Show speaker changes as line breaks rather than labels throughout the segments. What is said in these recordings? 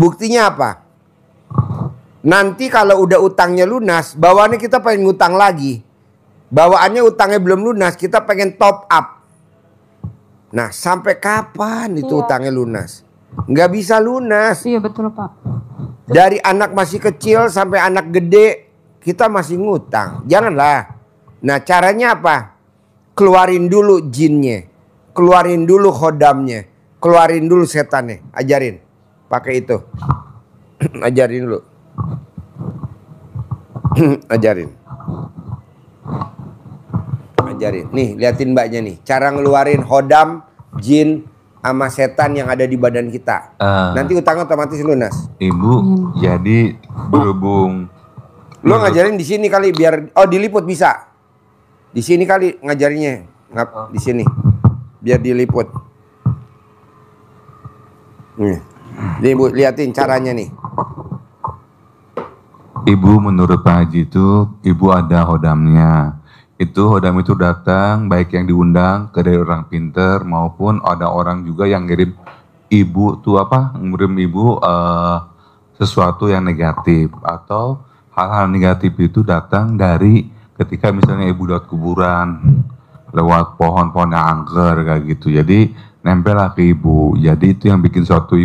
Buktinya apa? Nanti kalau udah utangnya lunas, bawaannya kita pengen ngutang lagi. Bawaannya utangnya belum lunas, kita pengen top up. Nah, sampai kapan itu utangnya lunas? Nggak bisa lunas.
Iya betul Pak.
Dari anak masih kecil sampai anak gede, kita masih ngutang. Janganlah. Nah, caranya apa? Keluarin dulu jinnya. Keluarin dulu khodamnya. Keluarin dulu setannya. Ajarin. Pakai itu. Ajarin dulu. Ajarin. Ajarin. Nih, liatin mbaknya nih. Cara ngeluarin khodam, jin, sama setan yang ada di badan kita. Nanti utang otomatis lunas.
Ibu, jadi berhubung
Lo ngajarin di sini kali biar diliput bisa. Di sini kali ngajarinnya. Di sini. Biar diliput. Nih Bu, liatin caranya nih.
Ibu menurut Pak Haji itu, ibu ada hodamnya. Hodam itu datang, baik yang diundang ke dari orang pinter maupun ada orang juga yang ngirim ibu ngirim ibu sesuatu yang negatif atau hal-hal negatif itu datang dari ketika misalnya ibu lewat kuburan, lewat pohon-pohon yang angker kayak gitu. Jadi nempel lah ke ibu. Jadi itu yang bikin suatu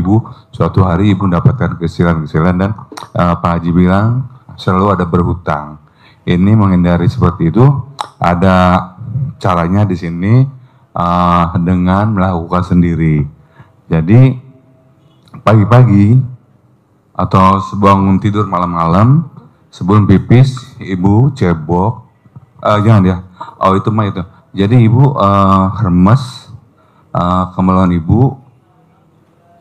hari ibu mendapatkan kesilan-kesilan dan Pak Haji bilang selalu ada berhutang. Ini menghindari seperti itu, ada caranya di sini dengan melakukan sendiri. Jadi pagi-pagi atau bangun tidur malam-malam sebelum pipis ibu cebok, jangan ya, itu mah itu. Jadi ibu remes kemaluan ibu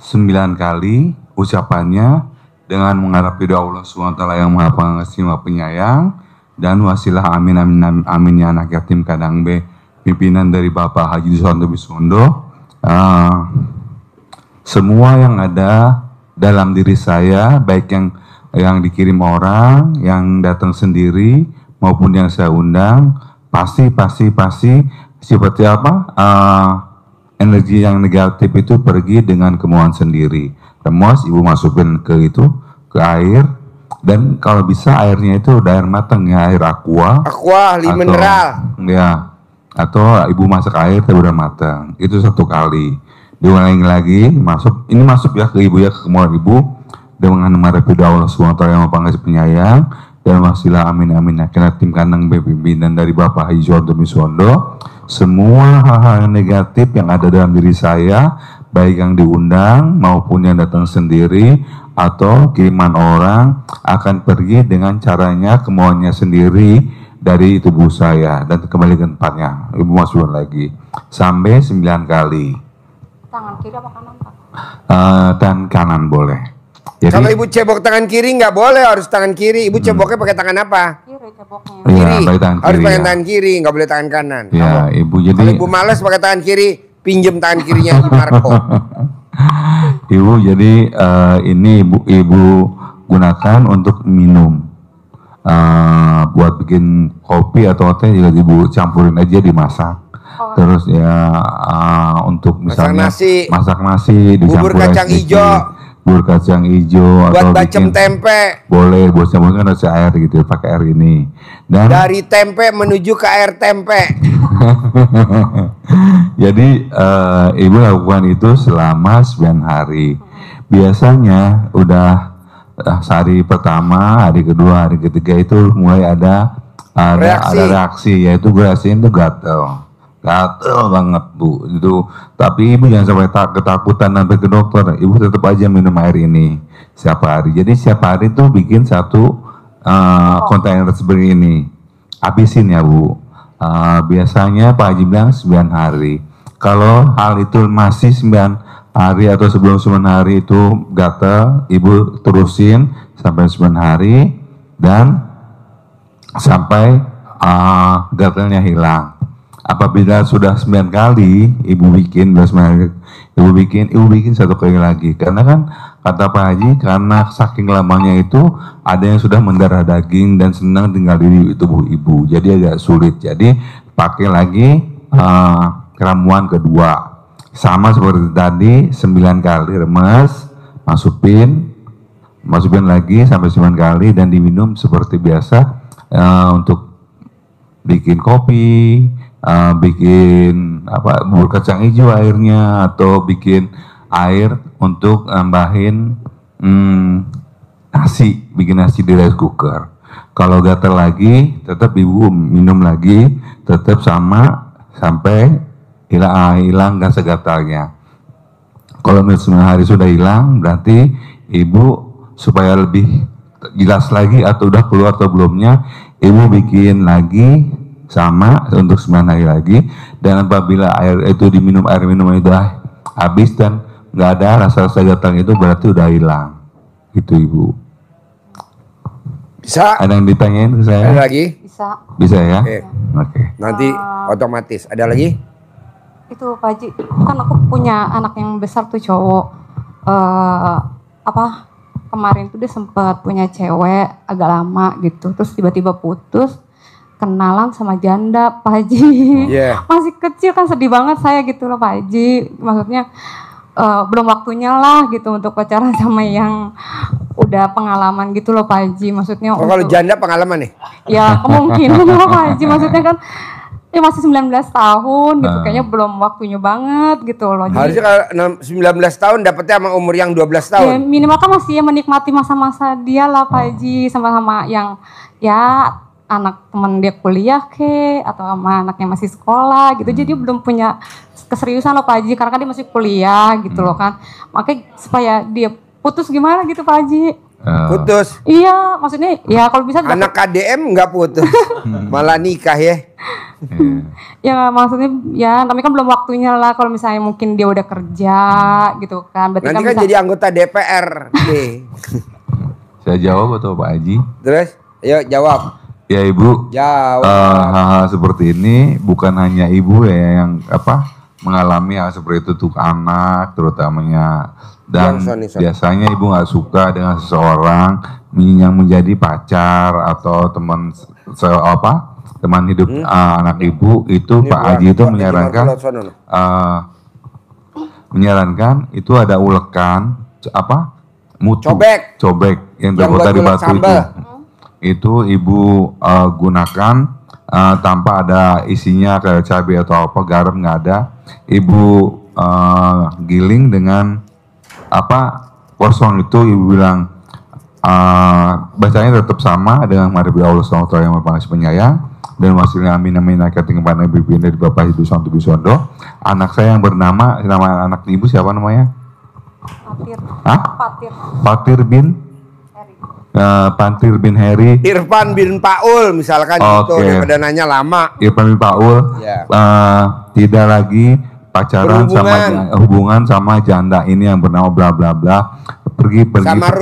9 kali ucapannya dengan menghadapi doa Allah SWT yang Maha Pengasih Maha Penyayang. Dan wasilah amin amin amin ya anak yatim kadang B, pimpinan dari Bapak Haji Suwanto Bisondo. Semua yang ada dalam diri saya, baik yang dikirim orang, yang datang sendiri maupun yang saya undang, pasti seperti apa? Energi yang negatif itu pergi dengan kemauan sendiri. Remes ibu masukin ke air. Dan kalau bisa airnya itu udah air matang ya, air aqua, mineral. Ya, atau ibu masak air tapi udah matang. Itu 1 kali. Diulangi lagi, masuk ya ke ibu ya, ke kemauan ibu. Dengan menghadapi doa Allah SWT yang Maha Pengasih Penyayang. Dan wasilah amin amin akhirnya tim kandang pimpinan dari Bapak Haji Suwanto Bisondo. Semua hal-hal negatif yang ada dalam diri saya, baik yang diundang maupun yang datang sendiri atau kiriman orang, akan pergi dengan caranya, kemauannya sendiri dari tubuh saya dan kembali ke tempatnya. Ibu masukkan lagi sampai 9 kali.
Tangan kiri apa kanan Pak?
Tangan kanan boleh. Jadi,
kalau ibu cebok tangan kiri nggak boleh, harus tangan kiri. Ibu ceboknya pakai tangan apa?
Kiri ceboknya.
Kiri.
Ya, tangan kiri,
harus pakai tangan kiri, nggak boleh tangan kanan.
Ya, ibu jadi.
Kalau ibu malas pakai tangan kiri, pinjem tangan kirinya di Marco.
Ibu jadi ini ibu gunakan untuk minum, buat bikin kopi atau teh juga ibu campurin aja dimasak. Terus ya untuk misalnya masak nasi
bubur kacang hijau.
Bubur kacang hijau
buat
atau
bacem tempe.
Boleh, buat campurin kan air gitu, pakai air ini. Dan
dari tempe menuju ke air tempe.
Jadi ibu lakukan itu selama 9 hari. Biasanya udah hari pertama, hari kedua, hari ketiga itu mulai ada reaksi, yaitu reaksi itu gatel banget Bu. Itu tapi ibu jangan sampai ketakutan sampai ke dokter. Ibu tetap aja minum air ini setiap hari. Jadi setiap hari tuh bikin 1 kontainer seperti ini. Habisin ya Bu. Biasanya Pak Haji bilang 9 hari. Kalau hal itu masih 9 hari atau sebelum 9 hari itu gatal, ibu terusin sampai 9 hari dan sampai gatalnya hilang. Apabila sudah 9 kali ibu bikin 1 kali lagi. Karena kan kata Pak Haji, karena saking lamanya itu ada yang sudah mendarah daging dan senang tinggal di tubuh ibu. Jadi agak sulit. Jadi pakai lagi ramuan kedua. Sama seperti tadi, 9 kali remes, masukin masukin lagi sampai 9 kali dan diminum seperti biasa untuk bikin kopi, bikin bubur kacang hijau airnya, atau bikin air untuk nambahin nasi, bikin nasi di rice cooker. Kalau gatal lagi, tetap ibu minum lagi, tetap sama sampai hilang gas gatalnya. Kalau 9 hari sudah hilang, berarti ibu supaya lebih jelas lagi atau udah keluar atau belumnya, ibu bikin lagi sama untuk 9 hari lagi. Dan apabila air itu diminum, air minum itu habis dan nggak ada rasa-rasa gatal itu, berarti udah hilang. Itu ibu.
Bisa?
Ada yang ditanyain ke saya?
Ada lagi?
Bisa.
Bisa ya?
Oke. Nanti otomatis. Ada lagi?
Itu Pak Haji, kan aku punya anak yang besar tuh cowok. Kemarin tuh dia sempat punya cewek agak lama gitu, terus tiba-tiba putus, kenalan sama janda Pak Haji. Masih kecil kan, sedih banget saya gitu loh Pak Haji. Maksudnya belum waktunya lah gitu untuk pacaran sama yang udah pengalaman gitu loh Pak Haji. Maksudnya
kalau janda pengalaman nih?
Ya kemungkinan loh Pak Haji. Maksudnya kan masih 19 tahun gitu, kayaknya belum waktunya banget gitu loh.
Harusnya kalau 19 tahun dapetnya sama umur yang 12 tahun.
Ya, minimal kan masih menikmati masa-masa dia lah Pak Haji, sama-sama yang ya anak teman dia kuliah atau sama anak yang masih sekolah gitu. Jadi belum punya keseriusan loh Pak Haji, karena kan dia masih kuliah gitu loh kan. Makanya supaya dia putus gimana gitu Pak Haji.
Putus?
Iya, maksudnya ya kalau bisa
anak KDM nggak putus, malah nikah ya.
Ya maksudnya ya, tapi kan belum waktunya lah. Kalau misalnya mungkin dia udah kerja gitu kan. Berarti
nanti kan jadi anggota DPR.
Saya jawab atau Pak Haji?
Terus, ayo jawab.
Ya Ibu,
jawab.
Hal-hal seperti ini bukan hanya Ibu ya yang mengalami hal seperti itu untuk anak terutamanya. Dan biasanya Ibu nggak suka dengan seseorang yang menjadi pacar atau teman hidup anak Ibu itu. Ini Pak Haji itu menyarankan itu ada ulekan mutu, cobek yang terbuat dari batu itu Ibu gunakan tanpa ada isinya kayak cabai atau garam, nggak ada. Ibu giling dengan kosong itu, Ibu bilang bacanya tetap sama dengan mari Allah SWT yang Maha Penyayang dan wasilnya amin amin akating kepada Nabi dari Bapak Hidu Santo Bisondo. Anak saya yang bernama, nama anak Ibu siapa namanya? Patir bin Pantir bin Heri,
Irfan bin Paul misalkan gitu, daripada nanya lama.
Irfan bin Paul tidak lagi pacaran hubungan sama janda ini yang bernama bla bla bla, pergi
sama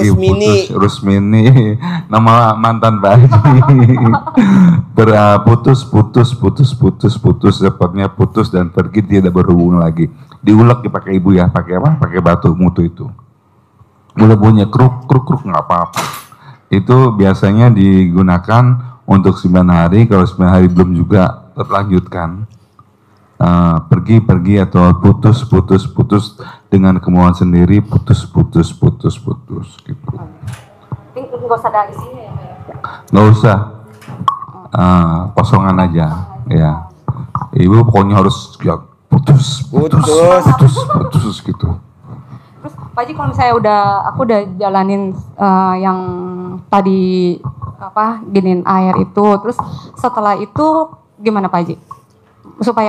Rusmini nama mantan Pak Haji. putus sepertinya putus dan pergi, tidak berhubungan lagi. Diulek dipakai Ibu ya, pakai pakai batu mutu itu. Udah bunyi kruk nggak apa-apa. Itu biasanya digunakan untuk 9 hari. Kalau 9 hari belum juga terlanjutkan, pergi atau putus dengan kemauan sendiri, putus gitu.
Nggak usah ada isinya ya?
Nggak usah, kosongan aja ya. Ibu pokoknya harus ya, putus gitu.
Terus Pak Haji, kalau misalnya aku udah jalanin yang tadi giniin air itu, terus setelah itu gimana Pak Haji? Supaya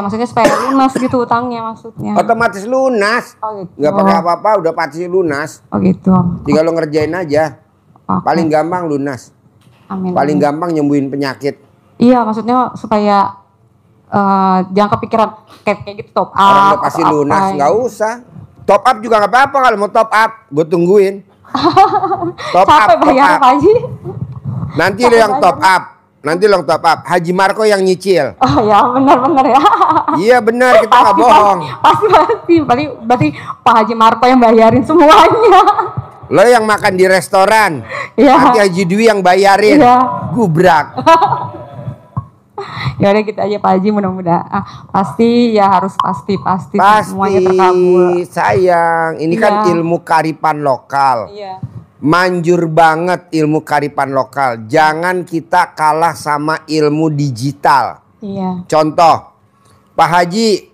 lunas gitu utangnya maksudnya.
Otomatis lunas.
Oh, gitu.
Nggak pakai apa-apa, udah pasti lunas.
Oh gitu.
Tinggal lo ngerjain aja. Paling gampang lunas.
Amin.
Paling gampang nyembuhin penyakit.
Iya, maksudnya supaya jangan kepikiran kayak gitu top up.
Orang pasti lunas, nggak usah. Top up juga nggak apa-apa kalau mau top up, gue tungguin.
Capek bayar Pak Haji.
Nanti lo yang top up. Nanti lo top up, Haji Marco yang nyicil.
Oh ya, benar ya.
Iya benar, kita nggak bohong.
Pasti. Berarti Pak Haji Marco yang bayarin semuanya.
Lo yang makan di restoran,
nanti
Haji Dwi yang bayarin. Gubrak.
Ya udah gitu aja Pak Haji, mudah-mudahan pasti semuanya terkabul.
Sayang, ini kan ilmu kearifan lokal.
Iya.
manjur banget ilmu kearifan lokal. Jangan kita kalah sama ilmu digital.
Iya.
Contoh, Pak Haji,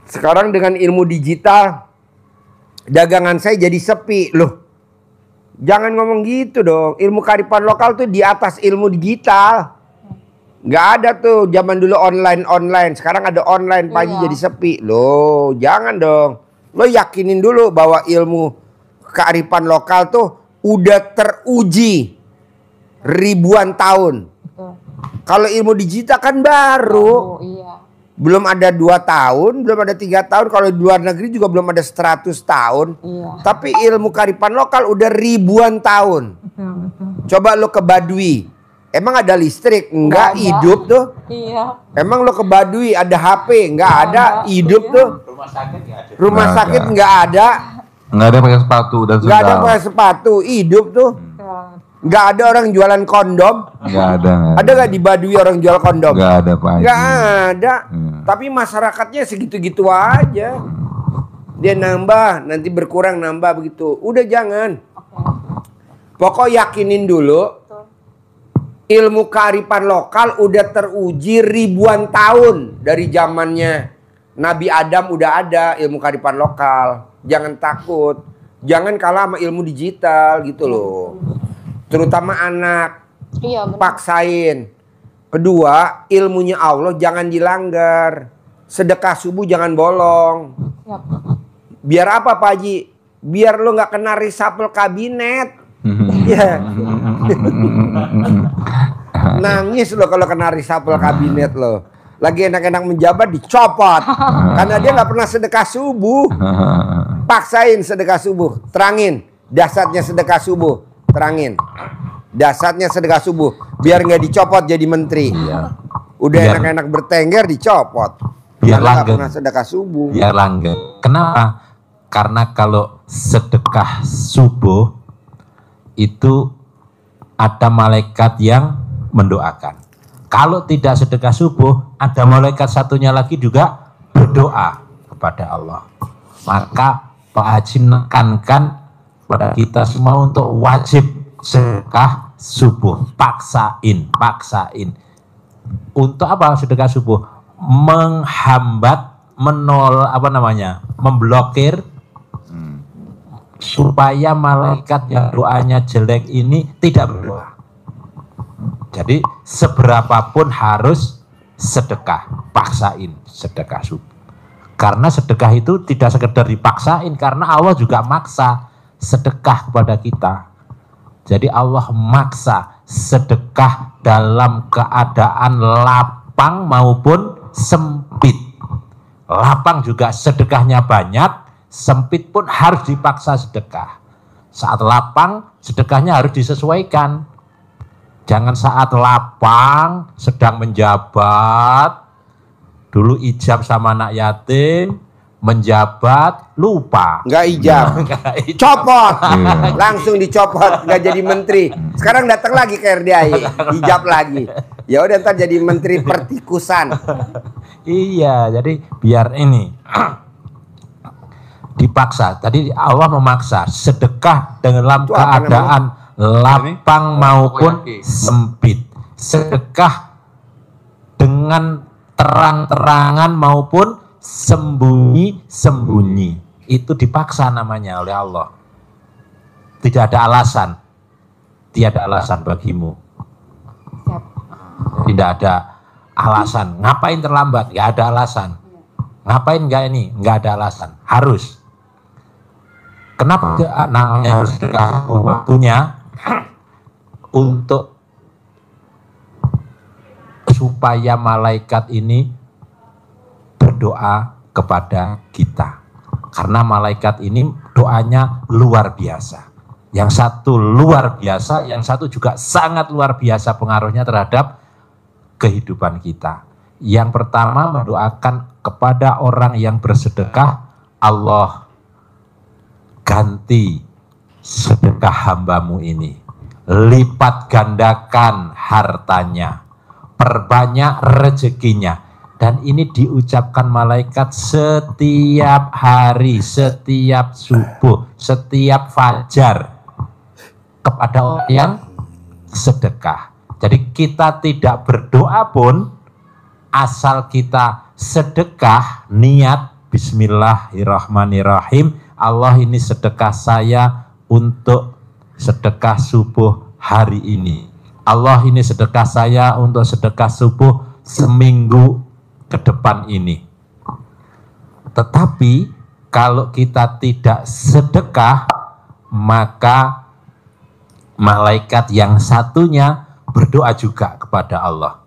sekarang dengan ilmu digital, dagangan saya jadi sepi. Loh, jangan ngomong gitu dong. Ilmu kearifan lokal tuh di atas ilmu digital. Nggak ada tuh zaman dulu online. Sekarang ada online, Pak Haji jadi sepi. Loh, jangan dong. Lo yakinin dulu bahwa ilmu kearifan lokal tuh udah teruji ribuan tahun. Kalau ilmu digital kan baru.
Iya.
Belum ada 2 tahun, belum ada 3 tahun. Kalau di luar negeri juga belum ada 100 tahun.
Iya.
Tapi ilmu kearifan lokal udah ribuan tahun.
Betul.
Coba lo ke Baduy. Emang ada listrik? Enggak, hidup tuh.
Iya.
Emang lo ke Baduy ada HP? Enggak ada, hidup tuh. Rumah sakit enggak ada.
Nggak ada pakai sepatu dan sendal.
Nggak ada pakai sepatu, hidup tuh. Nggak ada orang jualan kondom.
Nggak ada.
Ada nggak di Baduy orang jual kondom?
Nggak ada, Pak Haji.
Nggak ada. Tapi masyarakatnya segitu-gitu aja. Dia nambah, nanti berkurang nambah begitu. Udah jangan. Pokok yakinin dulu. Ilmu kearifan lokal udah teruji ribuan tahun. Dari zamannya Nabi Adam udah ada ilmu kearifan lokal. Jangan takut. Jangan kalah sama ilmu digital gitu loh. Terutama anak.
Iya, benar.
Paksain. Kedua, ilmunya Allah jangan dilanggar. Sedekah subuh jangan bolong.
Siap.
Biar apa Pak Haji? Biar lo nggak kena reshuffle kabinet. Ya. Nangis lo kalau kena reshuffle kabinet lo. Lagi enak-enak menjabat dicopot. Karena dia nggak pernah sedekah subuh. Paksain sedekah subuh. Terangin dasarnya sedekah subuh. Terangin dasarnya sedekah subuh. Biar nggak dicopot jadi menteri. Udah enak-enak bertengger dicopot.
Biar
nggak
langgeng.
pernah sedekah subuh.
Biar langgeng. Kenapa? Karena kalau sedekah subuh itu ada malaikat yang mendoakan. Kalau tidak sedekah subuh, ada malaikat satunya lagi juga berdoa kepada Allah. Maka Pak Haji menekankan pada kita semua untuk wajib sedekah subuh. Paksain. Untuk apa sedekah subuh? Menghambat, memblokir supaya malaikat yang doanya jelek ini tidak berdoa. Jadi seberapapun harus sedekah, paksain sedekah subuh. Karena sedekah itu tidak sekedar dipaksain, karena Allah juga maksa sedekah kepada kita. Jadi Allah maksa sedekah dalam keadaan lapang maupun sempit. Lapang juga sedekahnya banyak, sempit pun harus dipaksa sedekah. Saat lapang sedekahnya harus disesuaikan. Jangan saat lapang sedang menjabat, dulu ijab sama anak yatim, menjabat lupa.
Nggak ijab, copot, langsung dicopot, nggak jadi menteri. Sekarang datang lagi ke RDI, ijab lagi. Ya udah ntar jadi menteri pertikusan.
Iya, jadi biar ini dipaksa. Tadi Allah memaksa sedekah dalam keadaan lapang maupun sempit. Sedekah dengan terang-terangan maupun sembunyi-sembunyi. Itu dipaksa namanya oleh Allah. Tidak ada alasan. Tiada alasan bagimu. Tidak ada alasan. Ngapain terlambat? Gak ada alasan. Ngapain gak ini? Gak ada alasan. Harus. Kenapa namanya harus sedekah waktunya? Untuk supaya malaikat ini berdoa kepada kita. Karena malaikat ini doanya luar biasa. Yang satu luar biasa, yang satu juga sangat luar biasa pengaruhnya terhadap kehidupan kita. Yang pertama mendoakan kepada orang yang bersedekah, Allah ganti sedekah hambamu ini. Lipat gandakan hartanya, perbanyak rezekinya. Dan ini diucapkan malaikat setiap hari, setiap subuh, setiap fajar. kepada orang yang sedekah. Jadi kita tidak berdoa pun, asal kita sedekah, niat Bismillahirrahmanirrahim, Allah ini sedekah saya untuk sedekah subuh hari ini. Allah ini sedekah saya untuk sedekah subuh seminggu ke depan ini. Tetapi kalau kita tidak sedekah, maka malaikat yang satunya berdoa juga kepada Allah.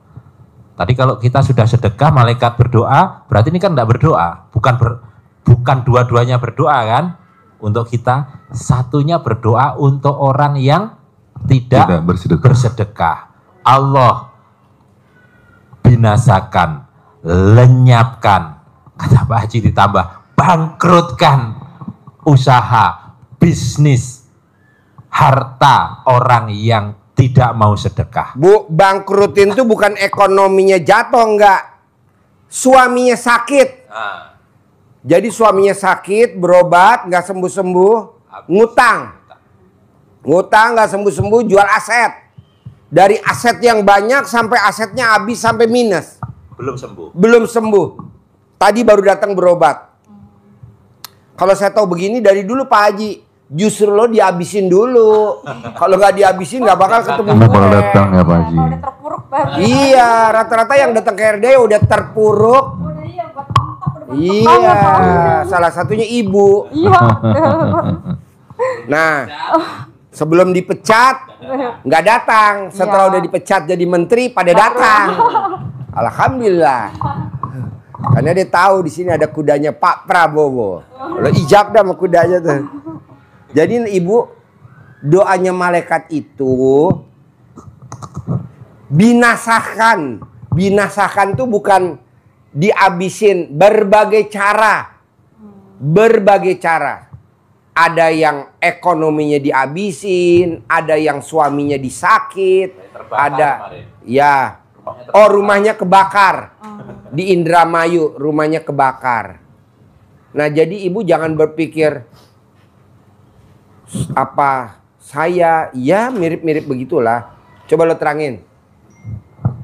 Tadi kalau kita sudah sedekah, malaikat berdoa, berarti ini kan tidak berdoa. Bukan dua-duanya berdoa kan? Untuk kita, satunya berdoa untuk orang yang tidak bersedekah. Allah binasakan, lenyapkan, kata Pak Haji ditambah, bangkrutkan usaha, bisnis, harta orang yang tidak mau sedekah.
Bu, bangkrutin itu bukan ekonominya jatuh, enggak. Suaminya sakit. Jadi suaminya sakit, berobat, nggak sembuh-sembuh, ngutang. Ngutang nggak sembuh-sembuh, jual aset. Dari aset yang banyak sampai asetnya habis sampai minus.
Belum sembuh.
Belum sembuh. Tadi baru datang berobat. Kalau saya tahu begini dari dulu Pak Haji, justru lo dihabisin dulu. Kalau nggak dihabisin nggak bakal ketemu gue.
Bakal datang ya Pak Haji.
Udah terpuruk banget.
Iya, rata-rata yang datang ke RD udah terpuruk. Iya, salah satunya ibu.
Iya.
Nah, sebelum dipecat nggak datang. Setelah udah dipecat jadi menteri pada datang. Alhamdulillah. Karena dia tahu di sini ada kudanya Pak Prabowo. Lo ijab dah sama kudanya tuh. Jadi ibu, doanya malaikat itu binasakan. Binasakan tuh bukan dihabisin, berbagai cara. Berbagai cara. Ada yang ekonominya dihabisin, ada yang suaminya disakit, ada ya. Oh, rumahnya kebakar. Di Indramayu rumahnya kebakar. Nah, jadi ibu jangan berpikir apa saya ya mirip-mirip begitulah. Coba lo terangin.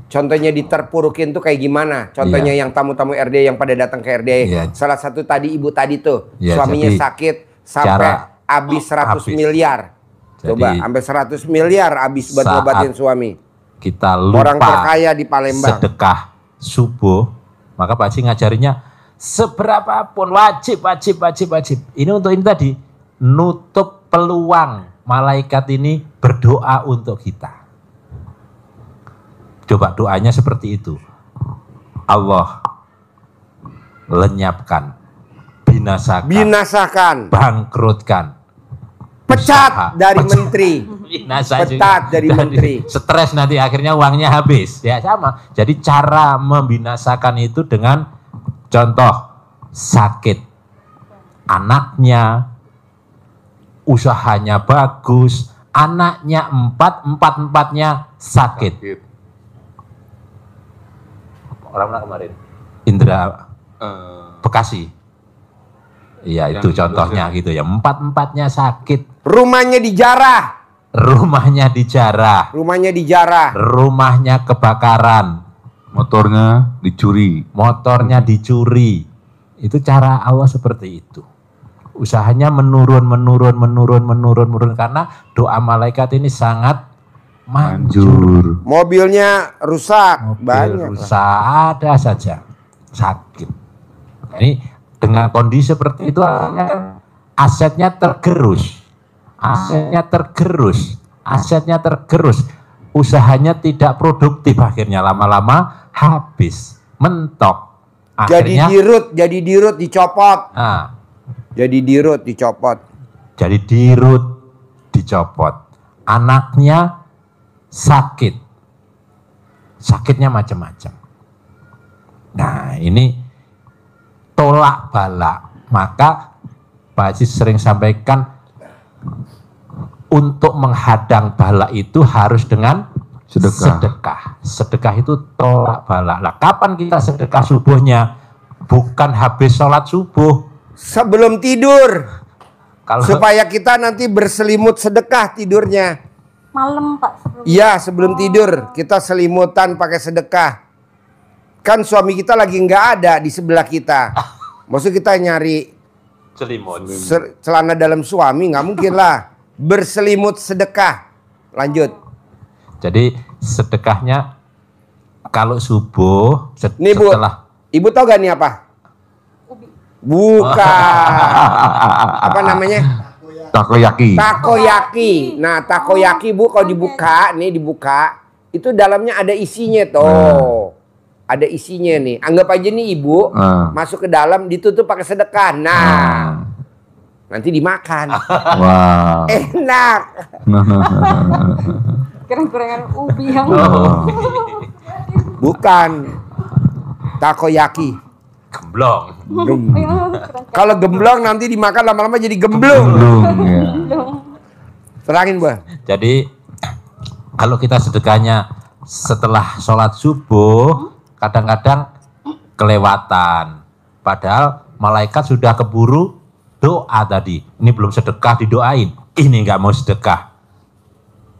Contohnya diterpurukin tuh kayak gimana? Contohnya yang tamu-tamu RD yang pada datang ke RD. Salah satu tadi ibu tadi tuh suaminya sakit sampai habis 100 miliar. Coba sampai 100 miliar habis buat ngobatin suami.
Kita lupa
orang terkaya di Palembang
sedekah subuh, maka Pak Haji ngajarinya seberapapun wajib. Ini untuk ini tadi, nutup peluang malaikat ini berdoa untuk kita. Coba doanya seperti itu. Allah lenyapkan, binasakan, bangkrutkan,
pecat dari menteri. Pecat dari menteri.
Stres nanti akhirnya uangnya habis. Ya sama. Jadi cara membinasakan itu dengan contoh sakit. Anaknya usahanya bagus, anaknya empatnya sakit. Orang mana kemarin? Indra Bekasi. Iya itu contohnya gitu ya. Empatnya sakit.
Rumahnya dijarah.
Rumahnya dijarah. Rumahnya kebakaran.
Motornya dicuri. Itu cara Allah seperti itu. Usahanya menurun karena doa malaikat ini sangat manjur.
Mobilnya rusak, banyak.
Rusak ada saja. Sakit. Ini dengan kondisi seperti itu asetnya tergerus. Usahanya tidak produktif, akhirnya lama-lama habis, mentok. Akhirnya,
jadi dirut dicopot. Jadi dirut dicopot. Anaknya sakit. Sakitnya macam-macam. Nah, ini tolak bala. Maka Pak Haji sering sampaikan, untuk menghadang bala itu harus dengan sedekah. Sedekah itu tolak bala. Nah, kapan kita sedekah subuhnya? Bukan habis sholat subuh. Sebelum tidur. supaya kita nanti berselimut sedekah tidurnya.
Malam Pak.
Iya, sebelum tidur kita selimutan pakai sedekah. Kan suami kita lagi nggak ada di sebelah kita. Maksud kita nyari
selimut.
Celana dalam suami nggak mungkin lah. Berselimut sedekah. Lanjut.
Jadi sedekahnya kalau subuh
nih Bu,
setelah
Ibu tahu gak nih apa? Bukan. Apa namanya?
Takoyaki.
Takoyaki. Nah, takoyaki Bu kalau dibuka, nih dibuka, itu dalamnya ada isinya tuh. Ada isinya nih. Anggap aja nih Ibu masuk ke dalam, ditutup pakai sedekah. Nah, nanti dimakan.
Wow.
Enak.
Keren-keren ubi yang
Bukan. Takoyaki.
gemblong.
Kalau gemblong nanti dimakan lama-lama jadi gemblung.
Ya.
Terangin Bu.
Jadi kalau kita sedekahnya setelah sholat subuh, kadang-kadang kelewatan. Padahal malaikat sudah keburu doa tadi. Ini belum sedekah didoain. Ini nggak mau sedekah.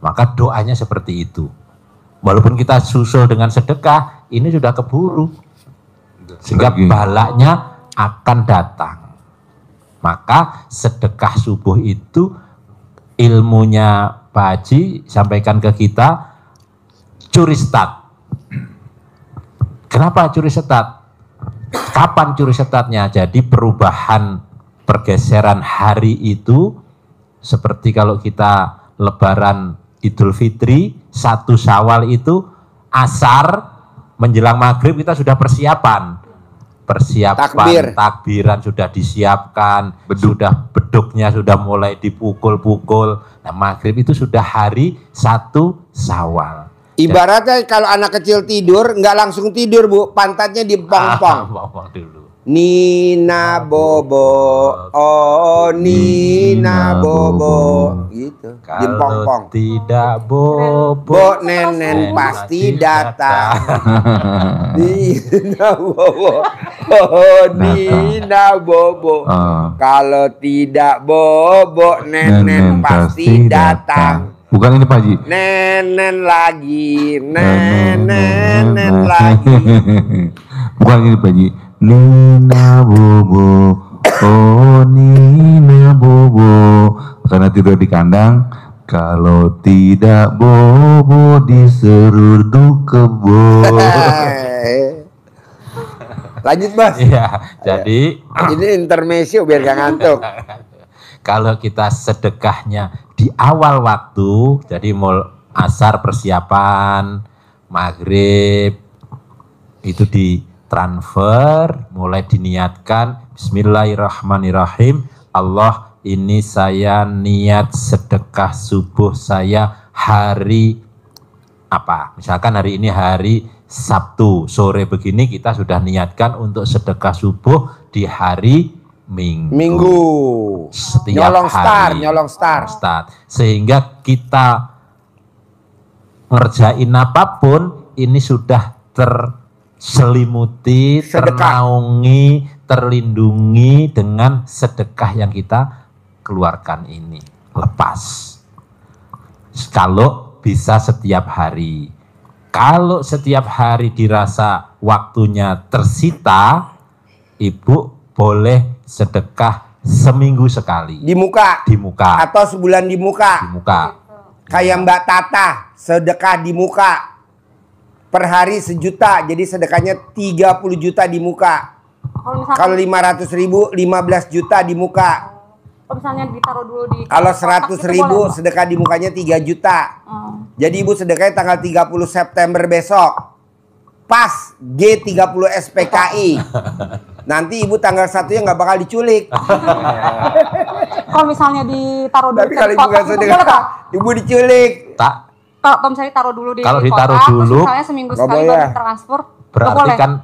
Maka doanya seperti itu. Walaupun kita susul dengan sedekah, ini sudah keburu. Sehingga balanya akan datang. Maka sedekah subuh itu ilmunya Pak Haji sampaikan ke kita, curi stat. Kenapa curi stat? Kapan curi statnya? Jadi perubahan pergeseran hari itu seperti kalau kita Lebaran Idul Fitri, 1 Syawal itu asar menjelang maghrib kita sudah persiapan. Takbiran sudah disiapkan, beduknya sudah mulai dipukul-pukul. Nah, maghrib itu sudah hari 1 Syawal.
Ibaratnya kalau anak kecil tidur nggak langsung tidur Bu, pantatnya dipong-pong.
Dulu.
Nina bobo, oh Nina bobo, gitu.
Kalau tidak bobo,
nenen pasti datang. Nina bobo, oh Nina bobo. Kalau tidak bobo, nenen pasti datang.
Bukan ini Pak Haji.
Nenen lagi, nenen lagi.
Bukan ini Pak Haji. Nina bobo, oh Nina bobo, karena tidur di kandang. Kalau tidak bobo diseruduk kebo.
Lanjut Mas.
Iya, jadi
ini intermezzo biar gak ngantuk.
Kalau kita sedekahnya di awal waktu, jadi asar persiapan, maghrib itu di transfer, mulai diniatkan Bismillahirrahmanirrahim. Allah, ini saya niat sedekah subuh saya hari apa? Misalkan hari ini hari Sabtu, sore begini kita sudah niatkan untuk sedekah subuh di hari Minggu. Setiap
nyolong star.
Sehingga kita ngerjain apapun ini sudah terselimuti, ternaungi, terlindungi dengan sedekah yang kita keluarkan ini. Lepas. Kalau bisa setiap hari. Kalau setiap hari dirasa waktunya tersita, Ibu boleh sedekah seminggu sekali.
Di muka. Atau sebulan di muka. Kayak Mbak Tata, sedekah di muka. Per hari 1 juta, jadi sedekahnya 30 juta di muka. Kalau 500.000, 15 juta di muka.
Kalau misalnya ditaruh dulu di.
Kalau 100.000 sedekah di mukanya 3 juta. Jadi Ibu sedekahnya tanggal 30 September besok. Pas G30 SPKI. Nanti Ibu tanggal 1-nya nggak bakal diculik.
Kalau misalnya ditaruh dulu.
Tapi kalau Ibu nggak sedekah, Ibu diculik.
Kalau misalnya taruh dulu di
kalau ditaruh
kotak,
dulu,
misalnya seminggu sekali baru transfer,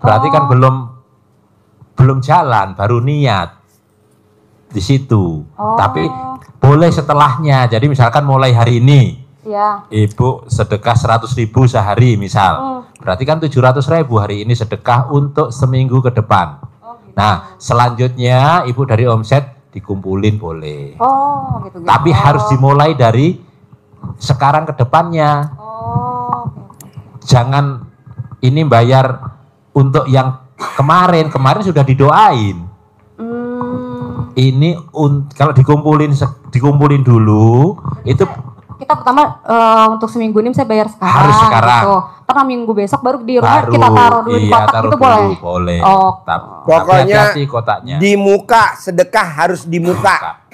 berarti kan belum jalan, baru niat di situ. Tapi boleh setelahnya. Jadi misalkan mulai hari ini, Ibu sedekah 100.000 sehari misal, berarti kan 700.000 hari ini sedekah untuk seminggu ke depan. Nah, selanjutnya Ibu dari omset dikumpulin boleh.
Oh, gitu.
Tapi harus dimulai dari sekarang ke depannya.
Oh.
Jangan ini bayar untuk yang kemarin sudah didoain. Ini kalau dikumpulin dulu itu
kita pertama untuk seminggu ini saya bayar sekarang.
Harus sekarang.
Gitu. Karena minggu besok baru di rumah kita taruh dulu di kotak gitu boleh.
Boleh.
Oh.
Pokoknya
hati-hati kotaknya.
Di muka sedekah harus di muka.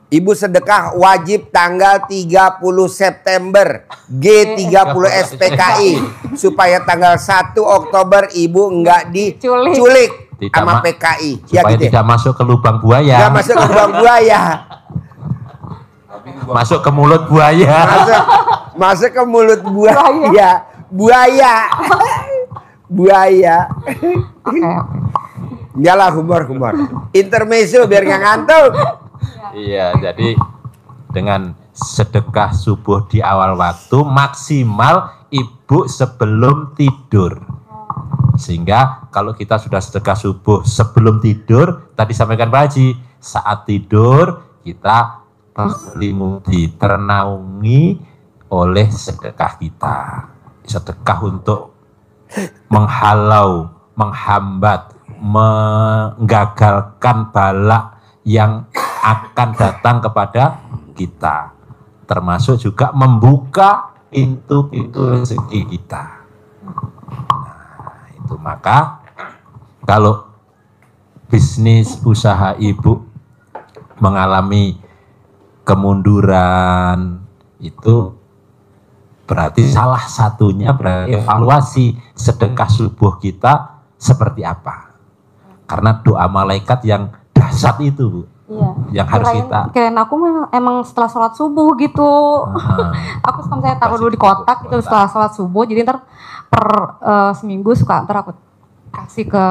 Ibu sedekah wajib tanggal 30 September G30 SPKI supaya tanggal 1 Oktober ibu enggak diculik sama PKI.
Supaya gitu tidak masuk ke lubang buaya.
Enggak masuk ke lubang buaya.
Masuk ke mulut buaya.
Masuk ke mulut buaya. Buaya.
Oke.
Yalah humor. Intermezzo biar nggak ngantuk.
Iya, jadi dengan sedekah subuh di awal waktu maksimal ibu sebelum tidur. Sehingga kalau kita sudah sedekah subuh sebelum tidur, tadi sampaikan Pak Haji, saat tidur kita terselimuti, ternaungi oleh sedekah kita. Sedekah untuk menghalau, menghambat, menggagalkan bala yang akan datang kepada kita. Termasuk juga membuka pintu-pintu rezeki kita. Nah, itu maka kalau bisnis usaha ibu mengalami kemunduran itu berarti salah satunya berarti evaluasi sedekah subuh kita seperti apa. Karena doa malaikat yang dahsyat itu, Bu.
Iya.
Yang harus kita.
Kirain aku emang setelah sholat subuh gitu. Aku saya taruh dulu di kotak itu setelah sholat subuh. Jadi ntar per seminggu ntar aku kasih ke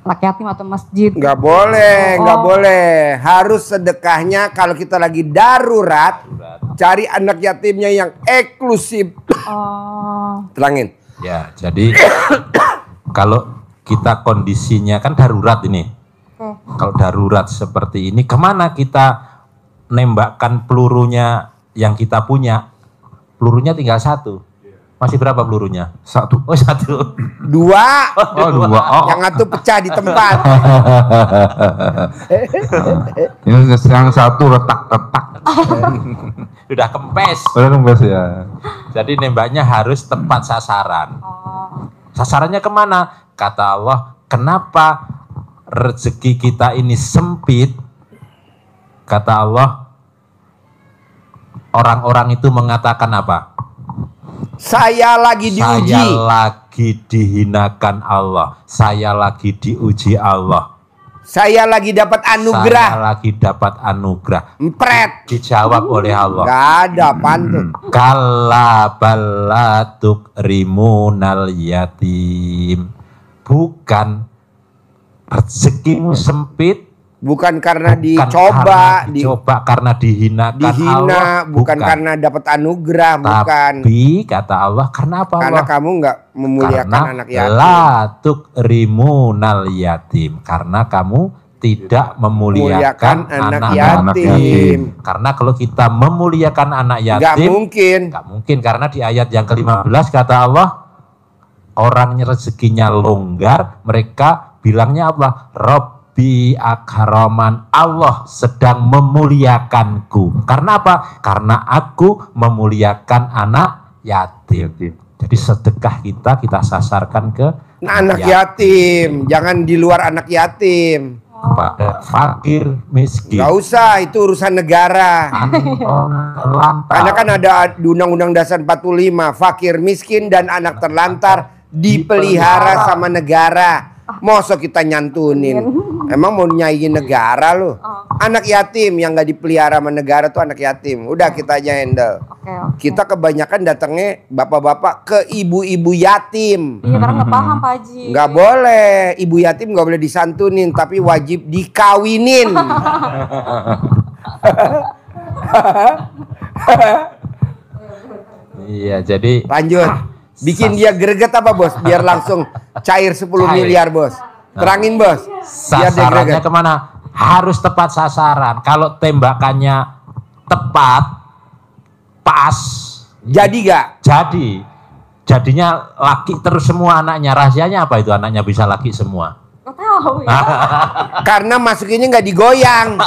anak yatim atau masjid.
Nggak boleh. Harus sedekahnya kalau kita lagi darurat. Cari anak yatimnya yang eksklusif. Terangin.
Ya, jadi kalau kita kondisinya kan darurat ini. Kalau darurat seperti ini, kemana kita nembakkan pelurunya yang kita punya? Pelurunya tinggal satu. Masih berapa pelurunya?
Satu.
Oh, satu.
Dua.
Dua. Oh.
Yang satu pecah di tempat.
Yang satu retak-retak.
Sudah kempes.
Udah kempes ya.
Jadi nembaknya harus tepat sasaran. Sasarannya kemana? Kata Allah, kenapa rezeki kita ini sempit? Kata Allah, orang-orang itu mengatakan apa?
Saya lagi diuji.
Saya lagi dihinakan Allah. Saya lagi diuji Allah.
Saya lagi dapat anugerah.
Saya lagi dapat anugerah.
Empret.
Dijawab oleh Allah.
Gak ada pantun.
Kalla balatuk rimunal yatim. Bukan rezekimu sempit,
bukan karena dicoba,
karena dihinakan Allah,
bukan karena dapat anugerah, bukan.
Tapi kata Allah, karena apa?
Karena kamu nggak memuliakan anak yatim.
Latuk rimunal yatim, karena kamu tidak memuliakan anak yatim. Karena kalau kita memuliakan anak yatim, nggak mungkin karena di ayat yang ke-15 kata Allah, orangnya rezekinya longgar, mereka bilangnya apa? Robbi akraman, Allah sedang memuliakanku. Karena apa? Karena aku memuliakan anak yatim. Jadi sedekah kita sasarkan ke
anak yatim. Jangan di luar anak yatim.
Pada fakir miskin.
Gak usah, itu urusan negara. Karena kan ada di Undang-Undang Dasar 45, fakir miskin dan anak terlantar dipelihara sama negara. Masa kita nyantunin? Emang mau nyaingin negara lu? Anak yatim yang gak dipelihara sama negara tuh anak yatim. Udah kita aja handle. Kita kebanyakan datangnya bapak-bapak ke ibu-ibu yatim.
Iya, karena gak paham Pak Haji.
Gak boleh, ibu yatim gak boleh disantunin, tapi wajib dikawinin.
Iya, jadi
lanjut. Bikin dia greget apa bos? Biar langsung cair 10 miliar bos. Terangin bos.
Sasarannya kemana? harus tepat sasaran. Kalau tembakannya tepat, pas,
jadi gak?
Jadi. Jadinya laki terus semua anaknya. Rahasianya apa itu anaknya bisa laki semua?
Gak tahu ya.
Karena masukinnya nggak digoyang.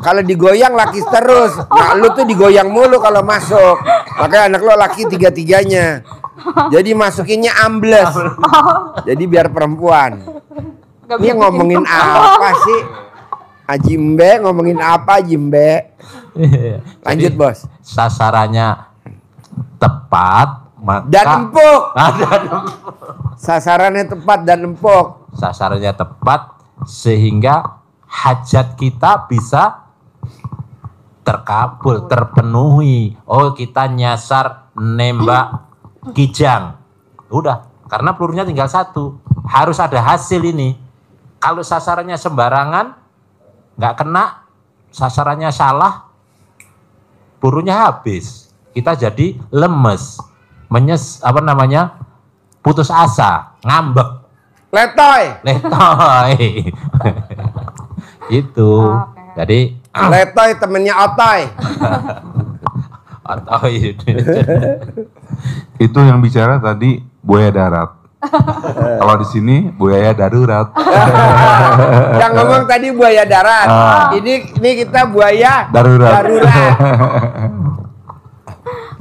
Kalau digoyang laki terus. Nah, lu tuh digoyang mulu kalau masuk. Makanya anak lo laki tiga-tiganya. Jadi masukinnya ambles. Jadi biar perempuan. Ini ngomongin apa sih? Haji Mbe ngomongin apa Haji Mbe? Lanjut
jadi,
bos.
Sasarannya tepat maka
dan empuk. Sasarannya tepat dan empuk.
Sasarannya tepat sehingga hajat kita bisa terkabul, terpenuhi. Oh, kita nyasar nembak kijang. Udah, karena pelurunya tinggal satu. Harus ada hasil ini. Kalau sasarannya sembarangan, nggak kena, sasarannya salah, pelurunya habis. Kita jadi lemes, putus asa, ngambek.
Letoy.
Itu. Jadi
Letoy temennya Otoy.
Itu yang bicara tadi buaya darat. Kalau di sini buaya darurat.
Yang ngomong tadi buaya darat. Ini kita buaya
darurat.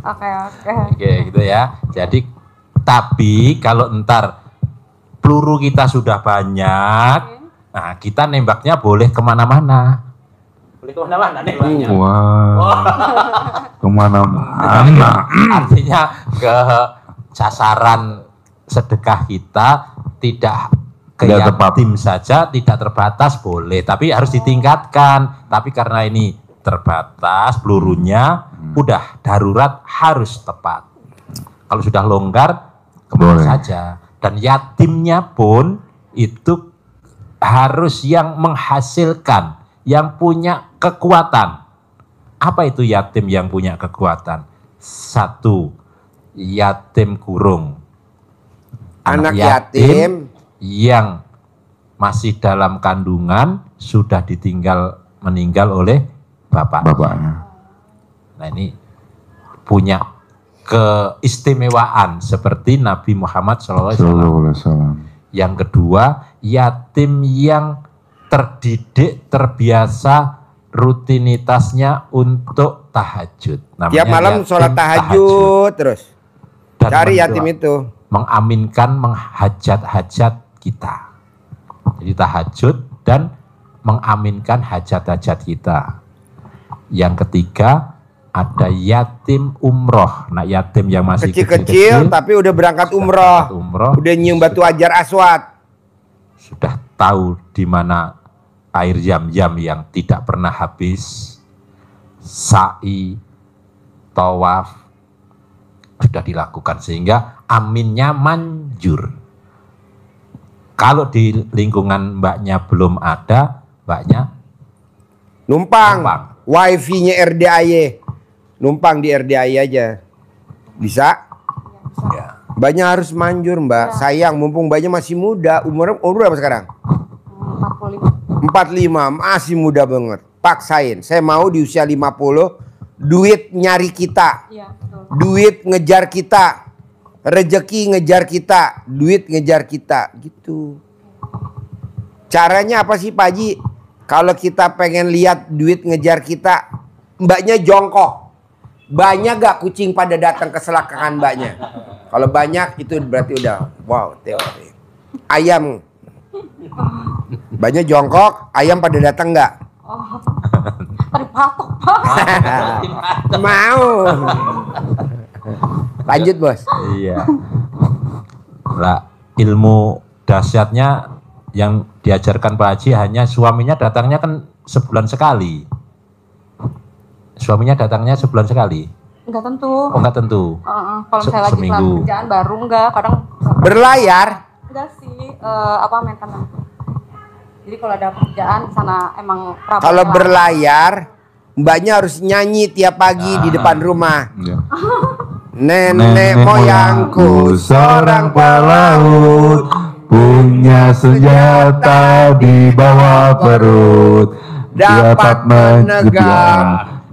Oke, gitu ya. Jadi tapi kalau entar peluru kita sudah banyak, nah kita nembaknya boleh kemana-mana. Boleh kemana-mana nembaknya.
Wah, kemana-mana.
Artinya ke sasaran sedekah kita tidak ke yatim saja, tidak terbatas boleh, tapi harus ditingkatkan. Tapi karena ini terbatas pelurunya, udah darurat harus tepat. Kalau sudah longgar kemana saja. Dan yatimnya pun itu harus yang menghasilkan, yang punya kekuatan. Apa itu yatim yang punya kekuatan? Satu, yatim kurung.
Anak yatim
yang masih dalam kandungan sudah meninggal oleh bapaknya. Nah ini punya keistimewaan seperti Nabi Muhammad SAW. Yang kedua, yatim yang terdidik, terbiasa rutinitasnya untuk tahajud.
Tiap malam sholat tahajud terus. Dan cari yatim itu.
Mengaminkan menghajat-hajat kita. Jadi tahajud dan mengaminkan hajat-hajat kita. Yang ketiga, ada yatim umroh. Nah, yatim yang masih
kecil-kecil tapi udah berangkat umroh. Udah nyium batu Hajar Aswad.
Sudah tahu di mana air Zam-Zam yang tidak pernah habis. Sa'i, tawaf sudah dilakukan sehingga aminnya manjur. Kalau di lingkungan mbaknya belum ada, mbaknya
numpang. Wifi-nya RDAY. Numpang di RDAY aja. Bisa? Ya. Mbaknya harus manjur, Mbak. Ya. Sayang, mumpung mbaknya masih muda. Umur berapa sekarang? 45. Masih muda banget. Paksain. Saya mau di usia 50, duit nyari kita. Ya, duit ngejar kita. Rezeki ngejar kita. Duit ngejar kita. Gitu. Caranya apa sih, Pak Haji? Kalau kita pengen lihat duit ngejar kita, mbaknya jongkok. Banyak gak kucing pada datang ke selakangan mbaknya? Kalau banyak itu berarti udah wow, teori. Ayam. Mbaknya jongkok, ayam pada datang gak?
Oh, terpatok, Pak.
Mau. Lanjut, Bos.
Iya. Lah, ilmu dahsyatnya yang diajarkan Pak Haji hanya suaminya datangnya kan sebulan sekali. Suaminya datangnya sebulan sekali?
Enggak tentu.
Oh, enggak tentu.
Kalau saya lagi kerjaan baru enggak, kadang
berlayar.
Enggak sih, maintenance. Jadi kalau ada kerjaan sana emang
kalau berlayar, mbaknya harus nyanyi tiap pagi di depan rumah. Ya. Nenek moyangku seorang pelaut,
punya senjata di bawah perut, dapat menegak,